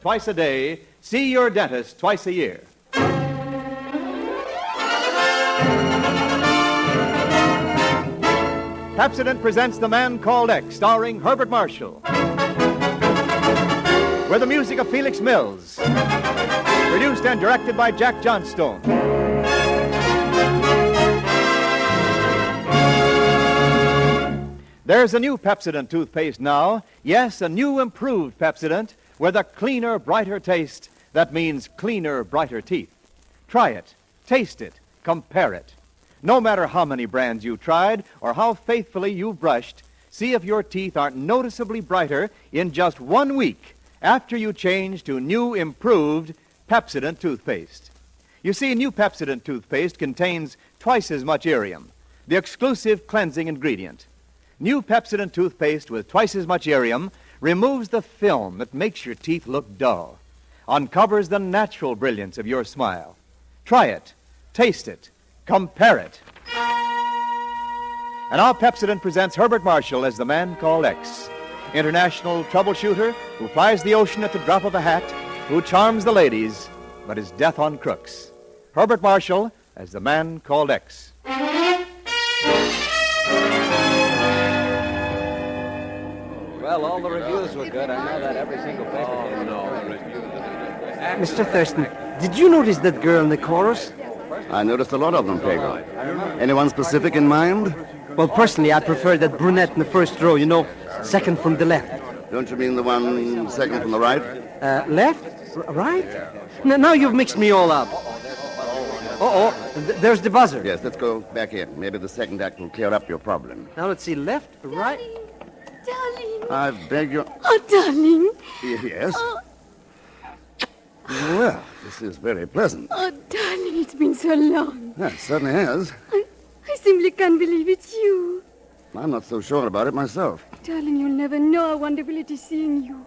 Twice a day, see your dentist twice a year. Pepsodent presents The Man Called X, starring Herbert Marshall. With the music of Felix Mills. Produced and directed by Jack Johnstone. There's a new Pepsodent toothpaste now. Yes, a new improved Pepsodent with a cleaner, brighter taste that means cleaner, brighter teeth. Try it, taste it, compare it. No matter how many brands you've tried or how faithfully you've brushed, see if your teeth aren't noticeably brighter in just 1 week after you change to new, improved Pepsodent toothpaste. You see, new Pepsodent toothpaste contains twice as much irium, the exclusive cleansing ingredient. New Pepsodent toothpaste with twice as much irium removes the film that makes your teeth look dull, uncovers the natural brilliance of your smile. Try it, taste it, compare it. And now Pepsodent presents Herbert Marshall as the Man Called X, international troubleshooter who flies the ocean at the drop of a hat, who charms the ladies, but is death on crooks. Herbert Marshall as the Man Called X. Well, all the reviews were good. I know that every single paper did. Mr. Thurston, did you notice that girl in the chorus? I noticed a lot of them, Pegon. Anyone specific in mind? Well, personally, I prefer that brunette in the first row, second from the left. Don't you mean the one second from the right? Left? Right? Now you've mixed me all up. There's the buzzer. Yes, let's go back in. Maybe the second act will clear up your problem. Now let's see, left, right. Darling. I beg your... Oh, darling. Yes? Oh. Well, this is very pleasant. Oh, darling, it's been so long. Yeah, it certainly has. I simply can't believe it's you. I'm not so sure about it myself. Darling, you'll never know how wonderful it is seeing you.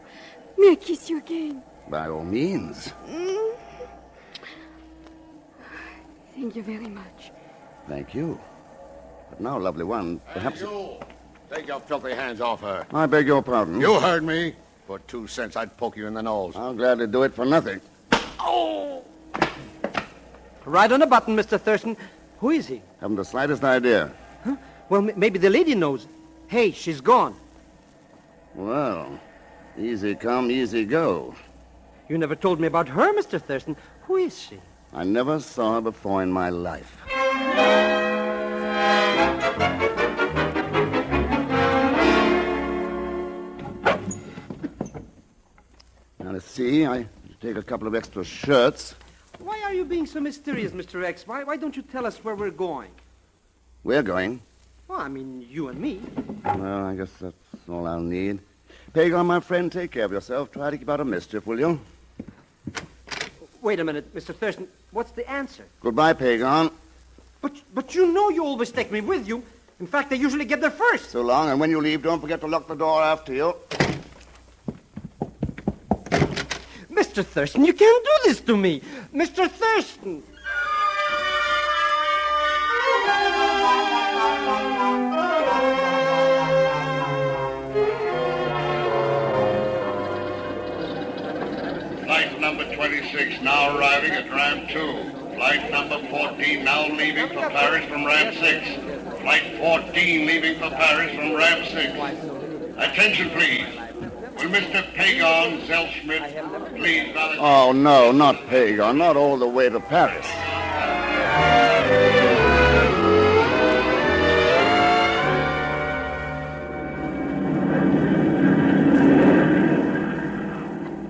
May I kiss you again? By all means. Thank you very much. Thank you. But now, lovely one, perhaps... You! Take your filthy hands off her. I beg your pardon. You heard me. For 2 cents, I'd poke you in the nose. I'll gladly do it for nothing. Oh! Right on the button, Mr. Thurston. Who is he? Haven't the slightest idea. Huh? Well, maybe the lady knows. Hey, she's gone. Well, easy come, easy go. You never told me about her, Mr. Thurston. Who is she? I never saw her before in my life. Now, let's see. I take a couple of extra shirts. Why are you being so mysterious, Mr. X? Why don't you tell us where we're going? We're going. Well, I mean, you and me. Well, I guess that's all I'll need. Pegon, my friend, take care of yourself. Try to keep out of mischief, will you? Wait a minute, Mr. Thurston. What's the answer? Goodbye, Pegon. But you know you always take me with you. In fact, I usually get there first. So long, and when you leave, don't forget to lock the door after you. Mr. Thurston, you can't do this to me. Mr. Thurston! Flight number 26 now arriving at ramp 2. Flight number 14 now leaving for Paris from ramp 6. Flight 14 leaving for Paris from ramp 6. Attention, please. Will Mr. Pegon Zellschmidt please validate... Oh, no, not Pegon. Not all the way to Paris.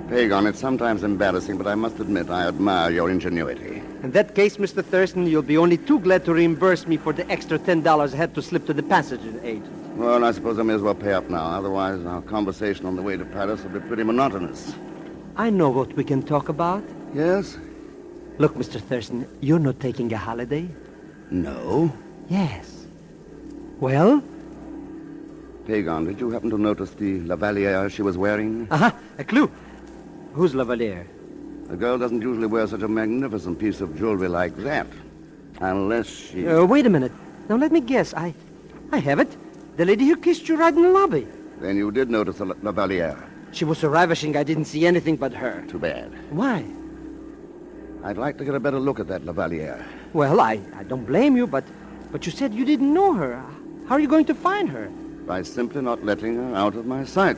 Pegon, it's sometimes embarrassing, but I must admit I admire your ingenuity. In that case, Mr. Thurston, you'll be only too glad to reimburse me for the extra $10 I had to slip to the passenger agent. Well, I suppose I may as well pay up now. Otherwise, our conversation on the way to Paris will be pretty monotonous. I know what we can talk about. Yes? Look, Mr. Thurston, you're not taking a holiday? No. Yes. Well? Pegon, did you happen to notice the Lavaliers she was wearing? Uh-huh, a clue. Who's Lavalier? A girl doesn't usually wear such a magnificent piece of jewelry like that. Unless she... Wait a minute. Now, let me guess. I have it. The lady who kissed you right in the lobby. Then you did notice the Lavalier. She was so ravishing I didn't see anything but her. Too bad. Why? I'd like to get a better look at that Lavalier. Well, I don't blame you, but you said you didn't know her. How are you going to find her? By simply not letting her out of my sight.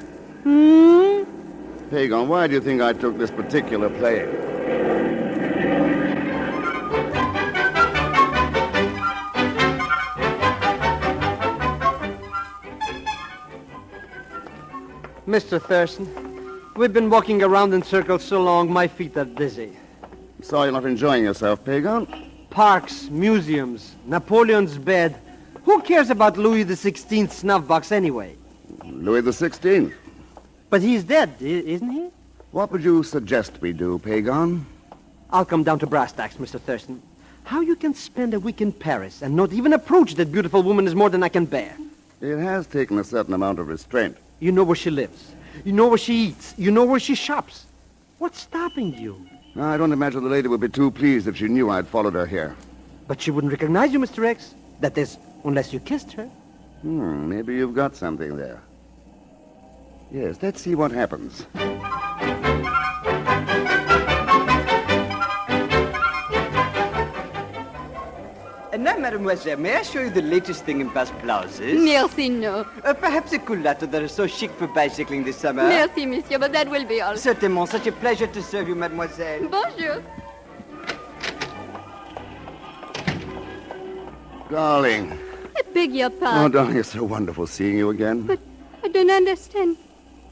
Pegon, why do you think I took this particular plane? Mr. Thurston, we've been walking around in circles so long, my feet are dizzy. Sorry you're not enjoying yourself, Pegon. Parks, museums, Napoleon's bed. Who cares about Louis XVI snuff box anyway? Louis XVI. But he's dead, isn't he? What would you suggest we do, Pegon? I'll come down to brass tacks, Mr. Thurston. How you can spend a week in Paris and not even approach that beautiful woman is more than I can bear. It has taken a certain amount of restraint. You know where she lives. You know where she eats. You know where she shops. What's stopping you? I don't imagine the lady would be too pleased if she knew I'd followed her here. But she wouldn't recognize you, Mr. X. That is, unless you kissed her. Maybe you've got something there. Yes, let's see what happens. And now, mademoiselle, may I show you the latest thing in best blouses? Merci, no. Perhaps a culotte that are so chic for bicycling this summer. Merci, monsieur, but that will be all. Certainement. Such a pleasure to serve you, mademoiselle. Bonjour. Darling. I beg your Oh, pardon. darling, it's so wonderful seeing you again. But I don't understand.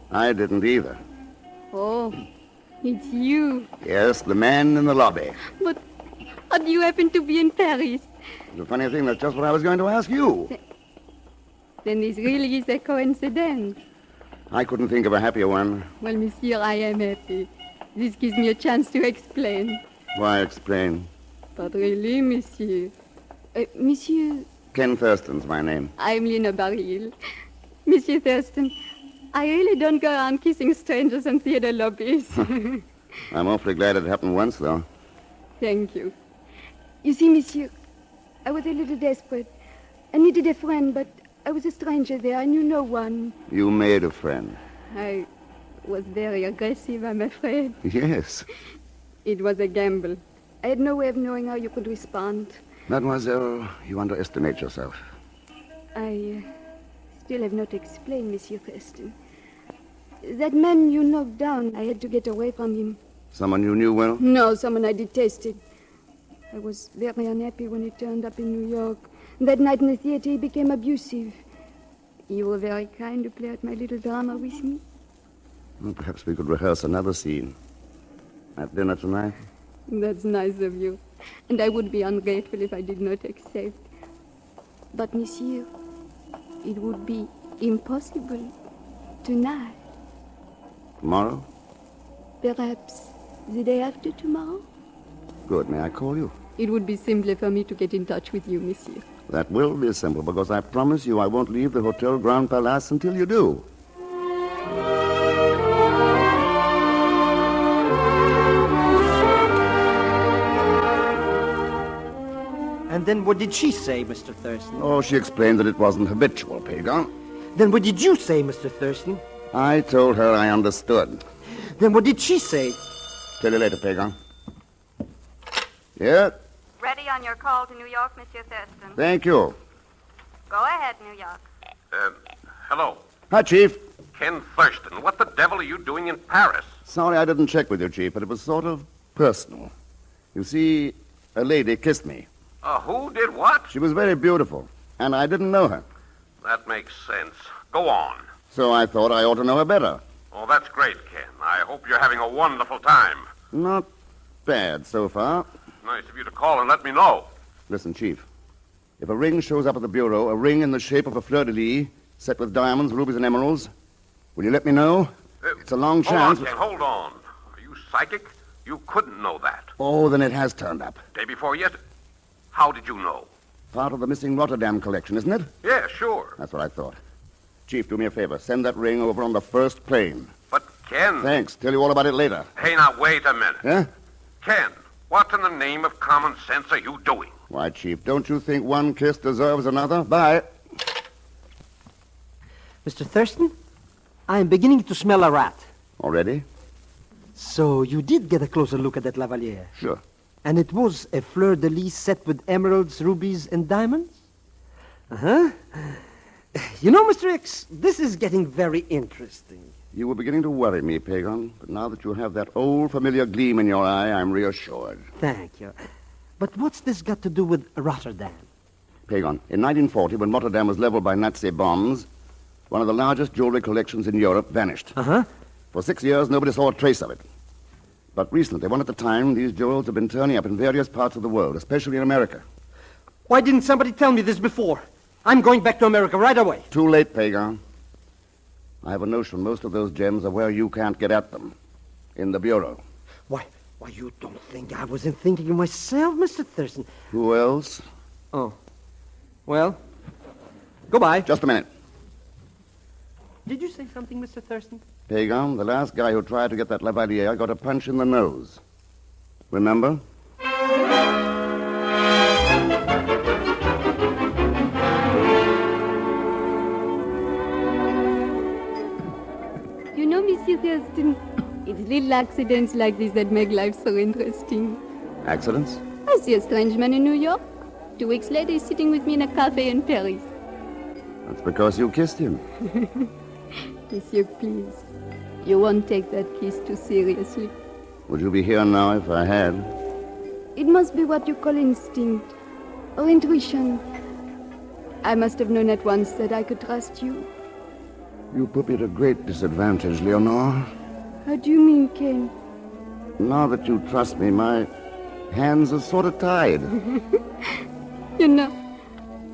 I didn't either. Oh, it's you. Yes, the man in the lobby. But how do you happen to be in Paris? The funny thing, that's just what I was going to ask you. Then this really is a coincidence. I couldn't think of a happier one. Well, monsieur, I am happy. This gives me a chance to explain. Why explain? But really, monsieur. Monsieur, Ken Thurston's my name. I'm Lina Baril. Monsieur Thurston, I really don't go around kissing strangers in theater lobbies. I'm awfully glad it happened once, though. Thank you. You see, monsieur, I was a little desperate. I needed a friend, but I was a stranger there. I knew no one. You made a friend. I was very aggressive, I'm afraid. Yes. It was a gamble. I had no way of knowing how you could respond. Mademoiselle, you underestimate yourself. I still have not explained, Monsieur Thurston. That man you knocked down, I had to get away from him. Someone you knew well? No, someone I detested. I was very unhappy when he turned up in New York. That night in the theater, he became abusive. You were very kind to play out my little drama with me. Well, perhaps we could rehearse another scene. At dinner tonight? That's nice of you. And I would be ungrateful if I did not accept. But, monsieur, it would be impossible tonight. Tomorrow? Perhaps the day after tomorrow? Good. May I call you? It would be simpler for me to get in touch with you, monsieur. That will be simple, because I promise you I won't leave the Hotel Grand Palace until you do. And then what did she say, Mr. Thurston? Oh, she explained that it wasn't habitual, Pegon. Then what did you say, Mr. Thurston? I told her I understood. Then what did she say? Tell you later, Pegon. Yeah? Ready on your call to New York, Monsieur Thurston. Thank you. Go ahead, New York. Hello. Hi, Chief. Ken Thurston. What the devil are you doing in Paris? Sorry I didn't check with you, Chief, but it was sort of personal. You see, a lady kissed me. Who did what? She was very beautiful, and I didn't know her. That makes sense. Go on. So I thought I ought to know her better. Oh, that's great, Ken. I hope you're having a wonderful time. Not bad so far. Nice of you to call and let me know. Listen, Chief. If a ring shows up at the bureau, a ring in the shape of a fleur-de-lis, set with diamonds, rubies, and emeralds, will you let me know? It's a long chance. Hold on, Ken. Hold on. Are you psychic? You couldn't know that. Oh, then it has turned up. Day before yesterday. How did you know? Part of the missing Rotterdam collection, isn't it? Yeah, sure. That's what I thought. Chief, do me a favor. Send that ring over on the first plane. But, Ken... Thanks. Tell you all about it later. Hey, now, wait a minute. Huh? Ken, what in the name of common sense are you doing? Why, Chief, don't you think one kiss deserves another? Bye. Mr. Thurston, I am beginning to smell a rat. Already? So you did get a closer look at that Lavalier? Sure. And it was a fleur-de-lis set with emeralds, rubies, and diamonds? Uh-huh. You know, Mr. X, this is getting very interesting. You were beginning to worry me, Pegon, but now that you have that old familiar gleam in your eye, I'm reassured. Thank you. But what's this got to do with Rotterdam? Pegon, in 1940, when Rotterdam was leveled by Nazi bombs, one of the largest jewelry collections in Europe vanished. Uh-huh. For 6 years, nobody saw a trace of it. But recently, one at a time, these jewels have been turning up in various parts of the world, especially in America. Why didn't somebody tell me this before? I'm going back to America right away. Too late, Pegon. I have a notion most of those gems are where you can't get at them. In the Bureau. Why, you don't think I wasn't thinking of myself, Mr. Thurston? Who else? Oh. Well, goodbye. Just a minute. Did you say something, Mr. Thurston? Pegon, the last guy who tried to get that Lavalier got a punch in the nose. Remember? You know, Monsieur Thurston, it's little accidents like this that make life so interesting. Accidents? I see a strange man in New York. 2 weeks later, he's sitting with me in a cafe in Paris. That's because you kissed him. Monsieur, please. You won't take that kiss too seriously. Would you be here now if I had? It must be what you call instinct or intuition. I must have known at once that I could trust you. You put me at a great disadvantage, Leonore. How do you mean, Ken? Now that you trust me, my hands are sort of tied. You know,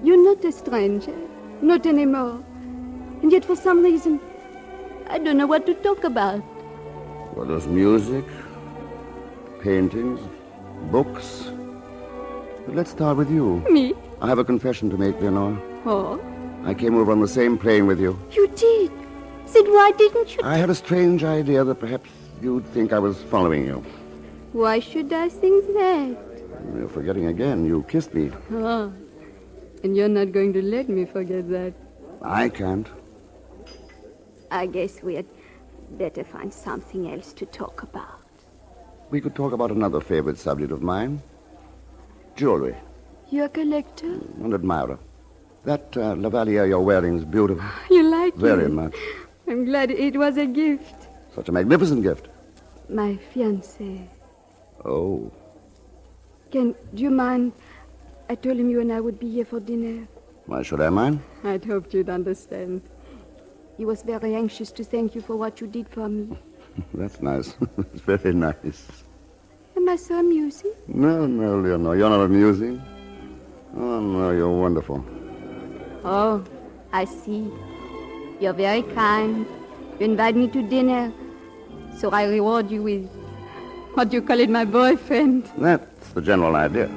you're not a stranger. Not anymore. And yet, for some reason, I don't know what to talk about. Well, there's music, paintings, books. But let's start with you. Me? I have a confession to make, Leonore. Oh? I came over on the same plane with you. You did? Said, why didn't you? I had a strange idea that perhaps you'd think I was following you. Why should I think that? You're forgetting again. You kissed me. Oh. And you're not going to let me forget that. I can't. I guess we had better find something else to talk about. We could talk about another favorite subject of mine. Jewelry. You're a collector? An admirer. That Lavalier you're wearing is beautiful. You like it? Very much. I'm glad it was a gift. Such a magnificent gift. My fiancé. Oh. Ken, do you mind? I told him you and I would be here for dinner. Why should I mind? I'd hoped you'd understand. He was very anxious to thank you for what you did for me. That's nice. It's very nice. Am I so amusing? No, Leonore, you're not amusing. Oh, no, you're wonderful. Oh, I see. You're very kind. You invite me to dinner, so I reward you with, what do you call it, my boyfriend? That's the general idea.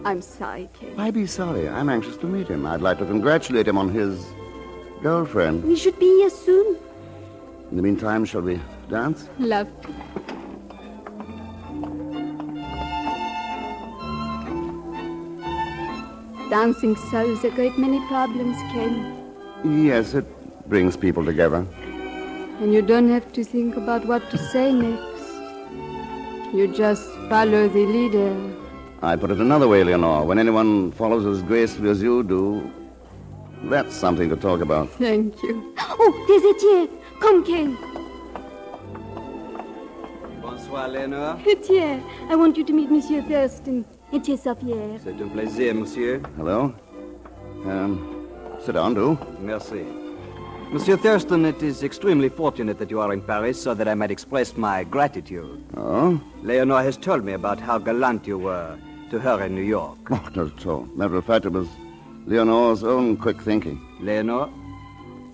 I'm sorry, Ken. Why be sorry? I'm anxious to meet him. I'd like to congratulate him on his girlfriend. We should be here soon. In the meantime, shall we dance? Love to. Dancing solves a great many problems, Ken. Yes, it brings people together. And you don't have to think about what to say next. You just follow the leader. I put it another way, Leonore. When anyone follows as gracefully as you do, that's something to talk about. Thank you. Oh, there's Etienne. Come, Ken. Bonsoir, Léonore. Etienne, I want you to meet Monsieur Thurston. Etienne Sapière. C'est un plaisir, monsieur. Hello? Sit down, do. Merci. Monsieur Thurston, it is extremely fortunate that you are in Paris so that I might express my gratitude. Oh? Leonore has told me about how gallant you were to her in New York. Oh, not at all. Matter of fact, it was Leonore's own quick thinking. Leonore?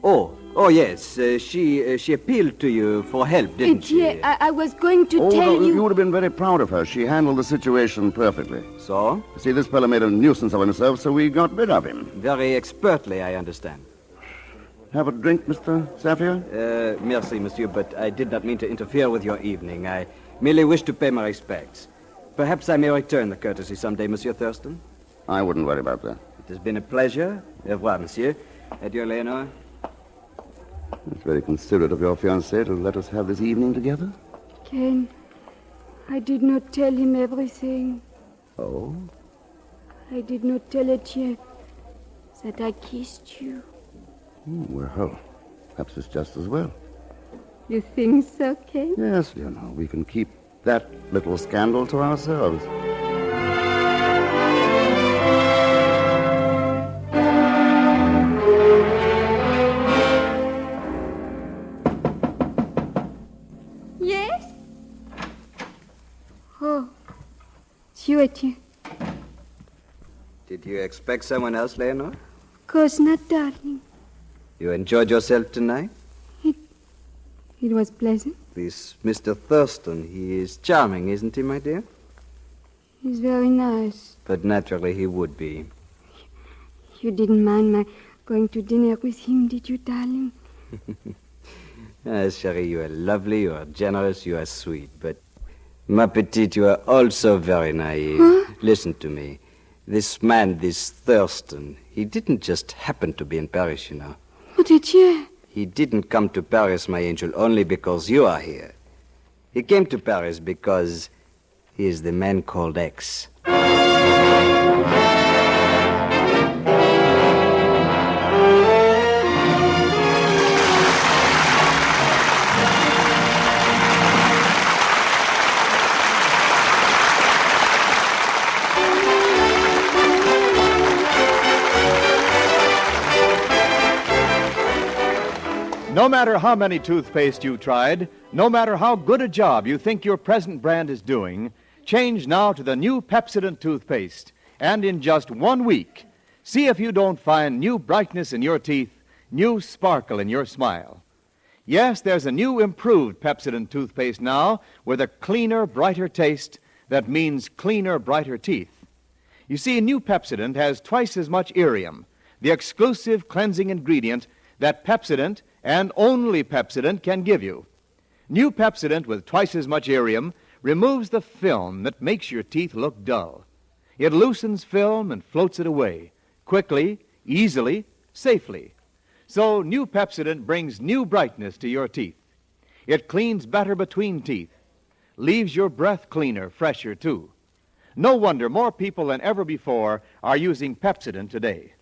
Oh, yes. She appealed to you for help, didn't she? Etienne, I was going to tell no, you... You would have been very proud of her. She handled the situation perfectly. So? See, this fellow made a nuisance of himself, so we got rid of him. Very expertly, I understand. Have a drink, Mr. Saphir? Merci, monsieur, but I did not mean to interfere with your evening. I merely wish to pay my respects. Perhaps I may return the courtesy someday, Monsieur Thurston. I wouldn't worry about that. It has been a pleasure. Au revoir, monsieur. Adieu, Leonore. It's very considerate of your fiancé to let us have this evening together. Ken, I did not tell him everything. Oh? I did not tell Etienne that I kissed you. Well, perhaps it's just as well. You think so, Ken? Yes, we can keep that little scandal to ourselves. Yes? Oh, it's you, Etienne. Did you expect someone else, Leonore? Of course not, darling. You enjoyed yourself tonight? It was pleasant. This Mr. Thurston, he is charming, isn't he, my dear? He's very nice. But naturally he would be. You didn't mind my going to dinner with him, did you, darling? Cherie, you are lovely, you are generous, you are sweet, but... Ma petite, you are also very naive. Huh? Listen to me. This man, this Thurston, he didn't just happen to be in Paris, you know. But Etienne... He didn't come to Paris, my angel, only because you are here. He came to Paris because he is the man called X. No matter how many toothpaste you tried, no matter how good a job you think your present brand is doing, change now to the new Pepsodent toothpaste. And in just 1 week, see if you don't find new brightness in your teeth, new sparkle in your smile. Yes, there's a new improved Pepsodent toothpaste now with a cleaner, brighter taste that means cleaner, brighter teeth. You see, new Pepsodent has twice as much irium, the exclusive cleansing ingredient that Pepsodent and only Pepsodent can give you. New Pepsodent with twice as much irium removes the film that makes your teeth look dull. It loosens film and floats it away, quickly, easily, safely. So new Pepsodent brings new brightness to your teeth. It cleans better between teeth, leaves your breath cleaner, fresher, too. No wonder more people than ever before are using Pepsodent today.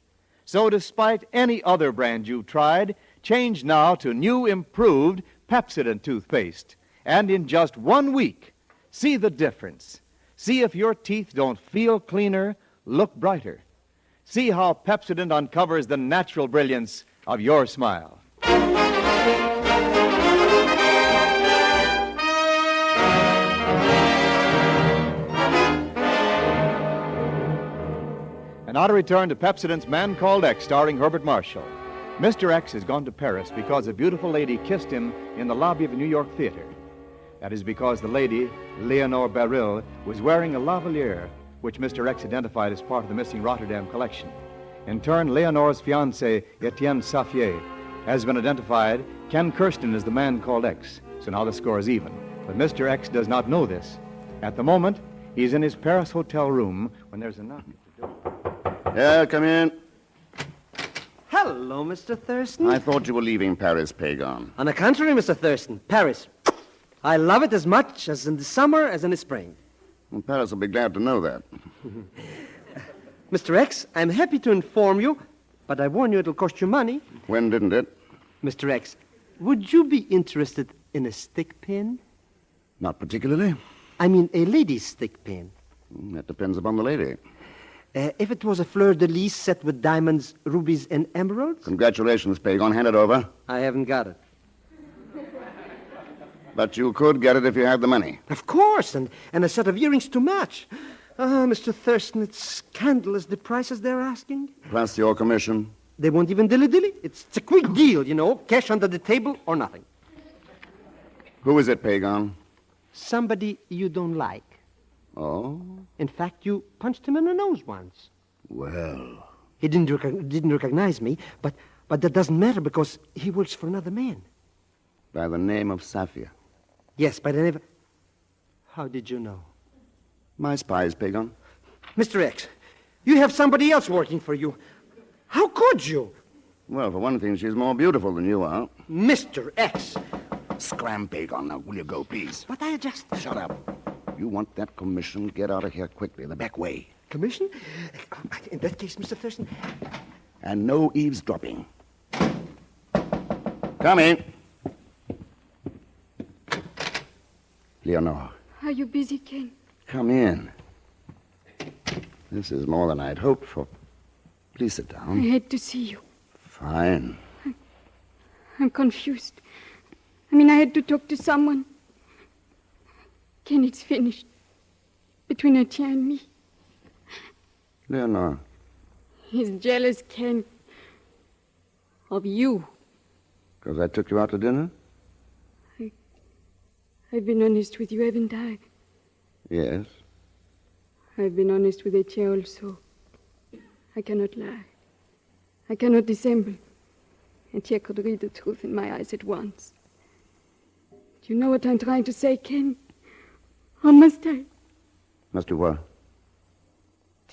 So despite any other brand you've tried, change now to new improved Pepsodent toothpaste. And in just 1 week, see the difference. See if your teeth don't feel cleaner, look brighter. See how Pepsodent uncovers the natural brilliance of your smile. And now to return to Pepsodent's Man Called X, starring Herbert Marshall. Mr. X has gone to Paris because a beautiful lady kissed him in the lobby of a New York theater. That is because the lady, Leonore Beryl, was wearing a Lavalier, which Mr. X identified as part of the missing Rotterdam collection. In turn, Leonore's fiancé, Etienne Saffier, has been identified. Ken Thurston is the Man Called X, so now the score is even. But Mr. X does not know this. At the moment, he's in his Paris hotel room when there's a knock at the door. Yeah, come in. Hello, Mr. Thurston. I thought you were leaving Paris, Pegon. On the contrary, Mr. Thurston, Paris. I love it as much as in the summer as in the spring. Well, Paris will be glad to know that. Mr. X, I'm happy to inform you, but I warn you it'll cost you money. When didn't it? Mr. X, would you be interested in a stick pin? Not particularly. I mean a lady's stick pin. That depends upon the lady. If it was a fleur-de-lis set with diamonds, rubies, and emeralds? Congratulations, Pegon. Hand it over. I haven't got it. But you could get it if you had the money. Of course, and a set of earrings to match. Mr. Thurston, it's scandalous the prices they're asking. Plus your commission. They won't even dilly-dilly. It's a quick deal, you know. Cash under the table or nothing. Who is it, Pegon? Somebody you don't like. Oh? In fact, you punched him in the nose once. Well. He didn't recognize me, but that doesn't matter because he works for another man. By the name of Safia. Yes, by the name of... How did you know? My spies, Pegon. Mr. X, you have somebody else working for you. How could you? Well, for one thing, she's more beautiful than you are. Mr. X. Scram, Pegon. Now, will you go, please? But I just... Shut up. You want that commission? Get out of here quickly, the back way. Commission? In that case, Mr. Thurston... And no eavesdropping. Come in. Leonore. Are you busy, Ken? Come in. This is more than I'd hoped for. Please sit down. I had to see you. Fine. I'm confused. I had to talk to someone. Ken, it's finished. Between Etienne and me. Leonore. He's jealous, Ken. Of you. Because I took you out to dinner? I've been honest with you, haven't I? Yes. I've been honest with Etienne also. I cannot lie. I cannot dissemble. Etienne could read the truth in my eyes at once. Do you know what I'm trying to say, Ken? Or must I? Must you what?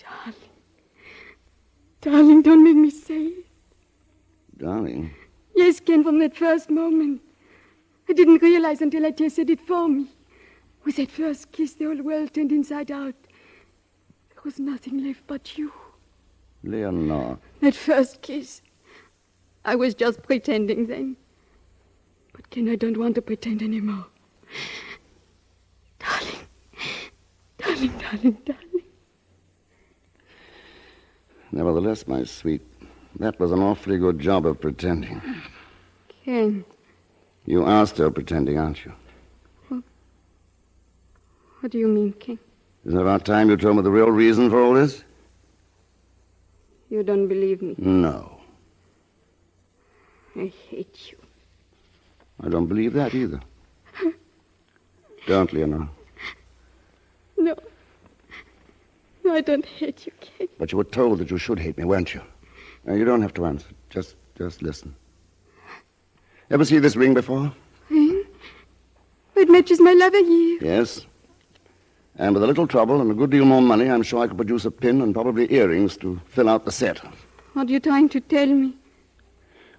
Darling. Darling, don't make me say it. Darling? Yes, Ken, from that first moment. I didn't realize until Etienne said it for me. With that first kiss, the whole world turned inside out. There was nothing left but you. Leonore. That first kiss. I was just pretending then. But Ken, I don't want to pretend anymore. Darling. Darling, darling, darling. Nevertheless, my sweet, that was an awfully good job of pretending. Ken. You are still pretending, aren't you? What do you mean, Ken? Isn't it about time you told me the real reason for all this? You don't believe me? No. I hate you. I don't believe that either. Don't, Leonore. No. No, I don't hate you, Ken. But you were told that you should hate me, weren't you? Now, you don't have to answer. Just listen. Ever see this ring before? Ring? It matches my Lavaliers. Yes. And with a little trouble and a good deal more money, I'm sure I could produce a pin and probably earrings to fill out the set. What are you trying to tell me?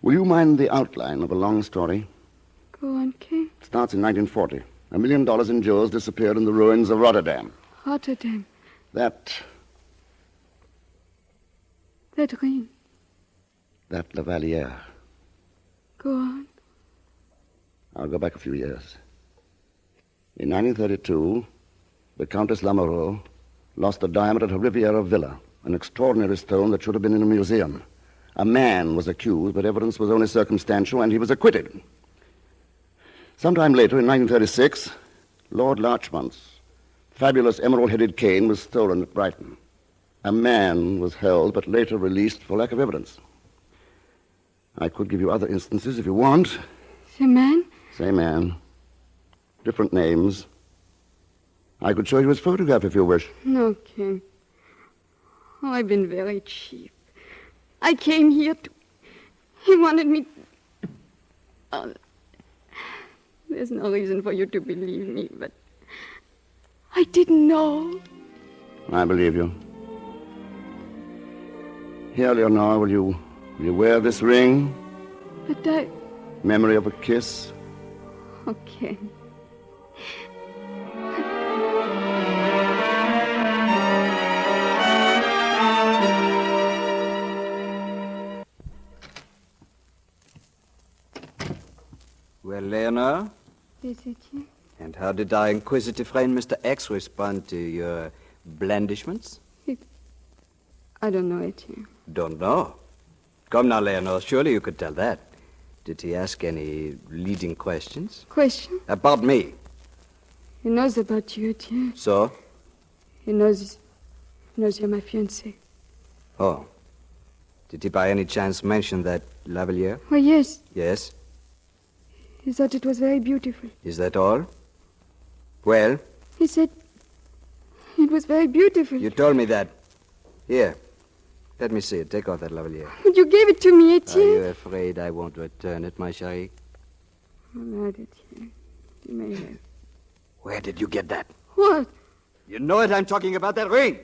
Will you mind the outline of a long story? Go on, Ken. It starts in 1940. $1 million in jewels disappeared in the ruins of Rotterdam. Rotterdam. That ring. That Lavalier. Go on. I'll go back a few years. In 1932, the Countess Lamoureux lost a diamond at her Riviera villa, an extraordinary stone that should have been in a museum. A man was accused, but evidence was only circumstantial, and he was acquitted. Sometime later, in 1936, Lord Larchmont's fabulous emerald-headed cane was stolen at Brighton. A man was held, but later released for lack of evidence. I could give you other instances if you want. The man? Same man. Different names. I could show you his photograph if you wish. No, Ken. Oh, I've been very cheap. I came here to... He wanted me... Oh, there's no reason for you to believe me, but... I didn't know. I believe you. Here, Leonore, will you wear this ring? But I... Memory of a kiss? Okay. Well, Leonore? Yes, Etienne. And how did our inquisitive friend Mr. X respond to your blandishments? I don't know, Etienne. Don't know? Come now, Leonore, surely you could tell that. Did he ask any leading questions? Question? About me. He knows about you, Etienne. So? He knows you're my fiancé. Oh. Did he by any chance mention that Lavalier? Oh, yes. Yes? He thought it was very beautiful. Is that all? Well? He said it was very beautiful. You told me that. Here. Let me see it. Take off that Lavalier. But you gave it to me, Etienne. Are you afraid I won't return it, my chérie? All right, Etienne. You may have. Where did you get that? What? You know it. I'm talking about that ring.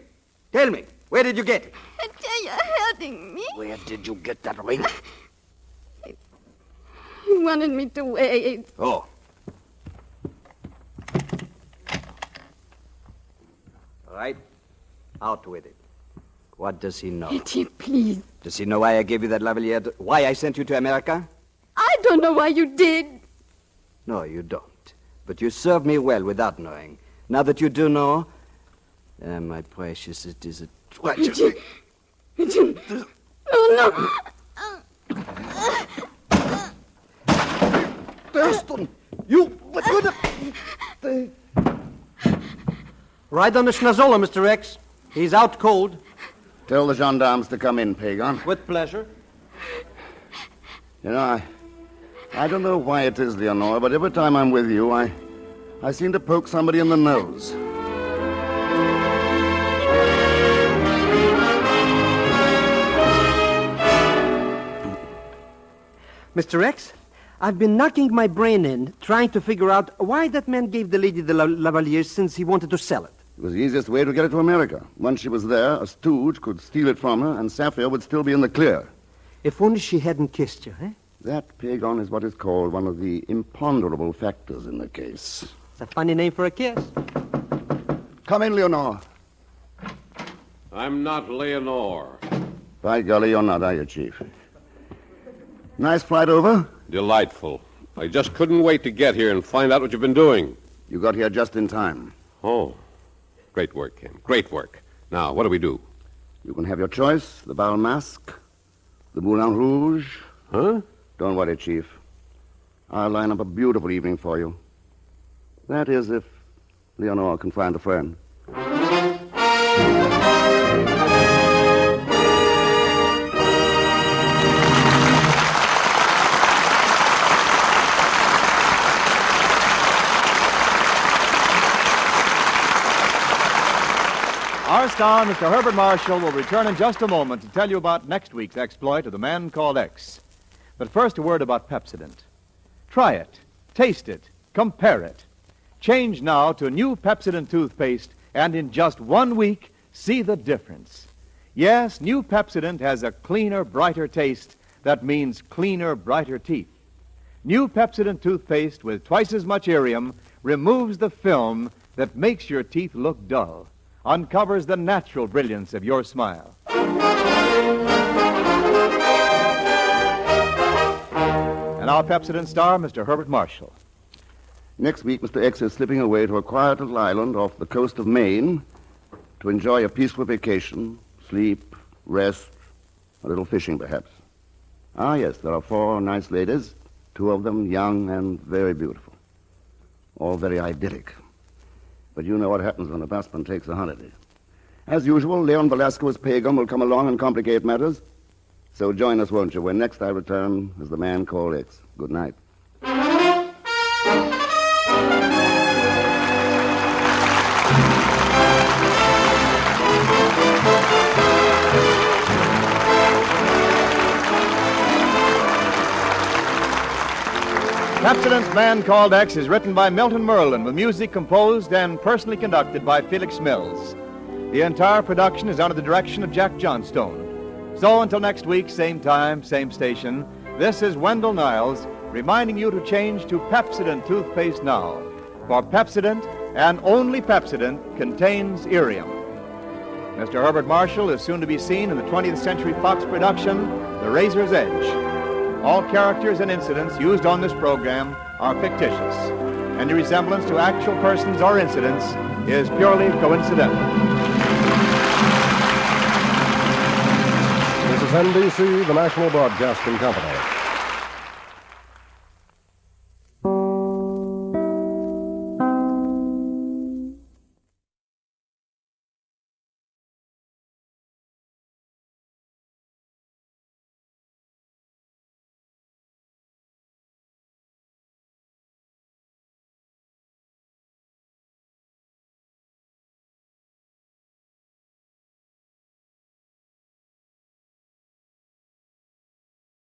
Tell me. Where did you get it? Etienne, you're hurting me. Where did you get that ring? He wanted me to wait. Oh. Right. Out with it. What does he know? Eddie, please. Does he know why I gave you that Lavalier? Why I sent you to America? I don't know why you did. No, you don't. But you served me well without knowing. Now that you do know, my precious, it is a tragedy. Oh, no. Thurston, you... Right on the schnozola, Mr. X. He's out cold. Tell the gendarmes to come in, Pegon. With pleasure. You know, I don't know why it is, Leonore, but every time I'm with you, I seem to poke somebody in the nose. Mr. X, I've been knocking my brain in, trying to figure out why that man gave the lady the Lavaliers since he wanted to sell it. It was the easiest way to get it to America. Once she was there, a stooge could steal it from her, and Sapphire would still be in the clear. If only she hadn't kissed you, eh? That, Pegon, is what is called one of the imponderable factors in the case. It's a funny name for a kiss. Come in, Leonore. I'm not Leonore. By golly, you're not, are you, Chief? Nice flight over? Delightful. I just couldn't wait to get here and find out what you've been doing. You got here just in time. Oh. Great work, Ken. Great work. Now, what do we do? You can have your choice. The Bal Masque, the Moulin Rouge. Huh? Don't worry, Chief. I'll line up a beautiful evening for you. That is, if Leonore can find a friend. Our star, Mr. Herbert Marshall, will return in just a moment to tell you about next week's exploit of the man called X. But first, a word about Pepsodent. Try it, taste it, compare it. Change now to new Pepsodent toothpaste, and in just 1 week, see the difference. Yes, new Pepsodent has a cleaner, brighter taste. That means cleaner, brighter teeth. New Pepsodent toothpaste with twice as much irium removes the film that makes your teeth look dull, uncovers the natural brilliance of your smile. And our Pepsodent star, Mr. Herbert Marshall. Next week, Mr. X is slipping away to a quiet little island off the coast of Maine to enjoy a peaceful vacation, sleep, rest, a little fishing, perhaps. Ah, yes, there are 4 nice ladies, 2 of them young and very beautiful. All very idyllic. But you know what happens when a busman takes a holiday. As usual, Leon Belasco as Pegon will come along and complicate matters. So join us, won't you, when next I return as the man called X. Good night. Pepsodent's Man Called X is written by Milton Merlin with music composed and personally conducted by Felix Mills. The entire production is under the direction of Jack Johnstone. So until next week, same time, same station, this is Wendell Niles reminding you to change to Pepsodent toothpaste now. For Pepsodent, and only Pepsodent, contains irium. Mr. Herbert Marshall is soon to be seen in the 20th Century Fox production, The Razor's Edge. All characters and incidents used on this program are fictitious. Any resemblance to actual persons or incidents is purely coincidental. This is NBC, the National Broadcasting Company.